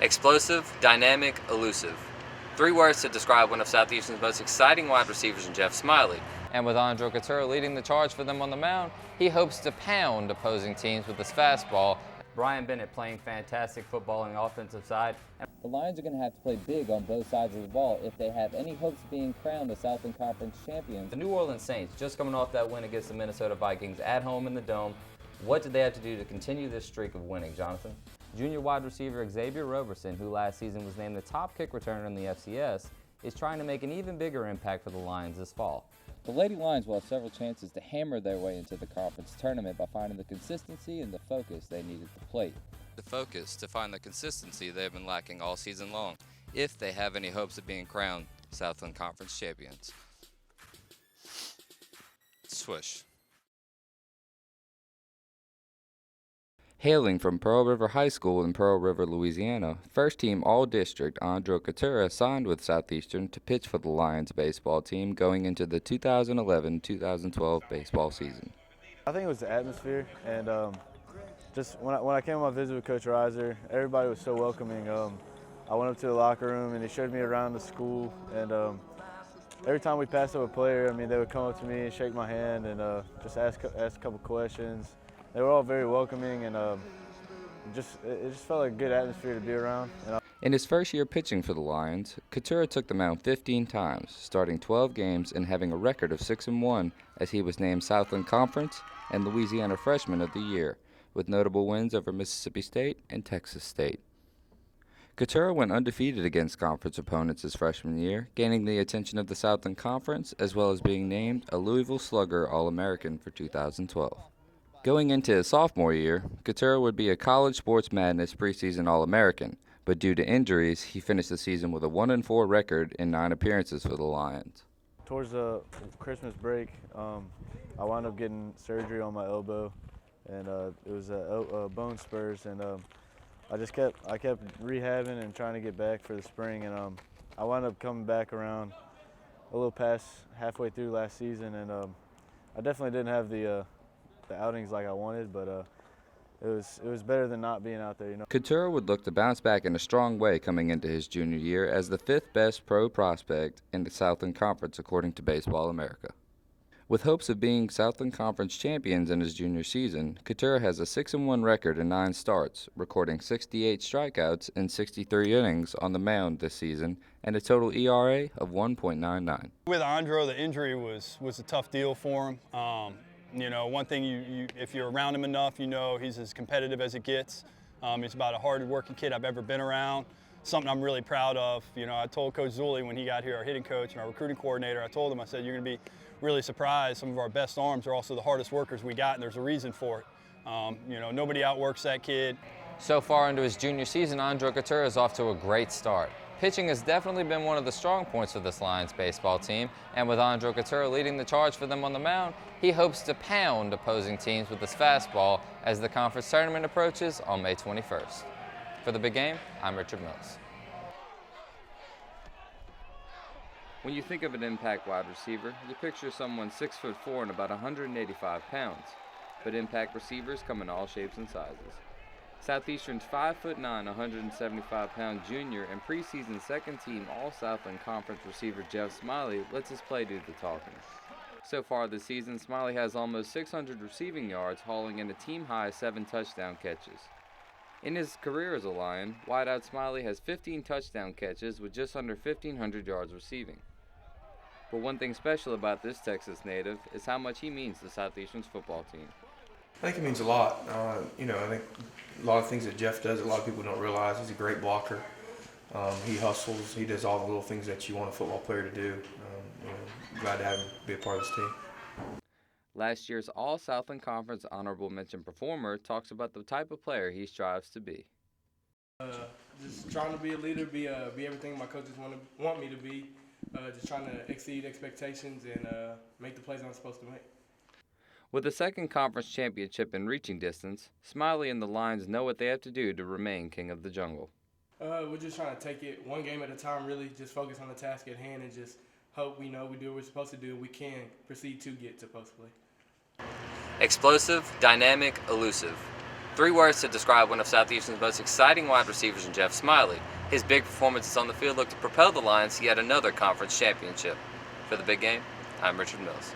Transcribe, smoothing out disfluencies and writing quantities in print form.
Explosive, dynamic, elusive. 3 words to describe one of Southeastern's most exciting wide receivers in Jeff Smiley. And with Andre Couture leading the charge for them on the mound, he hopes to pound opposing teams with his fastball. Brian Bennett playing fantastic football on the offensive side. The Lions are going to have to play big on both sides of the ball if they have any hopes of being crowned the Southland Conference champions. The New Orleans Saints, just coming off that win against the Minnesota Vikings at home in the Dome, what did they have to do to continue this streak of winning, Jonathan? Junior wide receiver Xavier Roberson, who last season was named the top kick returner in the FCS, is trying to make an even bigger impact for the Lions this fall. The Lady Lions will have several chances to hammer their way into the conference tournament by finding the consistency and the focus they need at the plate. The focus to find the consistency they have been lacking all season long, if they have any hopes of being crowned Southland Conference champions. Swish. Hailing from Pearl River High School in Pearl River, Louisiana, first-team All-District Andre Couture signed with Southeastern to pitch for the Lions baseball team going into the 2011-2012 baseball season. I think it was the atmosphere, and just when I came on my visit with Coach Reiser, everybody was so welcoming. I went up to the locker room and he showed me around the school, and every time we passed up a player, they would come up to me and shake my hand and just ask a couple questions. They were all very welcoming, and it just felt like a good atmosphere to be around. In his first year pitching for the Lions, Couture took the mound 15 times, starting 12 games and having a record of 6-1 as he was named Southland Conference and Louisiana Freshman of the Year, with notable wins over Mississippi State and Texas State. Couture went undefeated against conference opponents his freshman year, gaining the attention of the Southland Conference as well as being named a Louisville Slugger All-American for 2012. Going into his sophomore year, Couture would be a College Sports Madness preseason All-American, but due to injuries, he finished the season with a 1-4 record in 9 appearances for the Lions. Towards the Christmas break, I wound up getting surgery on my elbow, and it was bone spurs, and I kept rehabbing and trying to get back for the spring, and I wound up coming back around a little past halfway through last season, and I definitely didn't have the outings like I wanted, but it was better than not being out there, Couture would look to bounce back in a strong way coming into his junior year as the 5th best pro prospect in the Southland Conference according to Baseball America. With hopes of being Southland Conference champions in his junior season, Couture has a 6-1 record in 9 starts, recording 68 strikeouts in 63 innings on the mound this season and a total ERA of 1.99. With Andre, the injury was a tough deal for him. One thing, if you're around him enough, he's as competitive as it gets. He's about a hard-working kid I've ever been around. Something I'm really proud of. I told Coach Zulli when he got here, our hitting coach and our recruiting coordinator, I told him, I said, you're going to be really surprised. Some of our best arms are also the hardest workers we got, and there's a reason for it. Nobody outworks that kid. So far into his junior season, Andre Couture is off to a great start. Pitching has definitely been one of the strong points for this Lions baseball team, and with Andre Couture leading the charge for them on the mound, he hopes to pound opposing teams with his fastball as the conference tournament approaches on May 21st. For the Big Game, I'm Richard Mills. When you think of an impact wide receiver, you picture someone 6'4" and about 185 pounds, but impact receivers come in all shapes and sizes. Southeastern's 5'9", 175-pound junior and preseason second-team All-Southland Conference receiver Jeff Smiley lets his play do the talking. So far this season, Smiley has almost 600 receiving yards, hauling in a team-high 7 touchdown catches. In his career as a Lion, wideout Smiley has 15 touchdown catches with just under 1,500 yards receiving. But one thing special about this Texas native is how much he means to Southeastern's football team. I think it means a lot. I think a lot of things that Jeff does, a lot of people don't realize. He's a great blocker. He hustles. He does all the little things that you want a football player to do. Glad to have him be a part of this team. Last year's All-Southland Conference Honorable Mention performer talks about the type of player he strives to be. Just trying to be a leader, be everything my coaches want me to be. Just trying to exceed expectations and make the plays I'm supposed to make. With a second conference championship in reaching distance, Smiley and the Lions know what they have to do to remain king of the jungle. We're just trying to take it one game at a time, really just focus on the task at hand and just hope we do what we're supposed to do and we can proceed to get to post play. Explosive, dynamic, elusive. 3 words to describe one of Southeastern's most exciting wide receivers in Jeff Smiley. His big performances on the field look to propel the Lions to yet another conference championship. For the Big Game, I'm Richard Mills.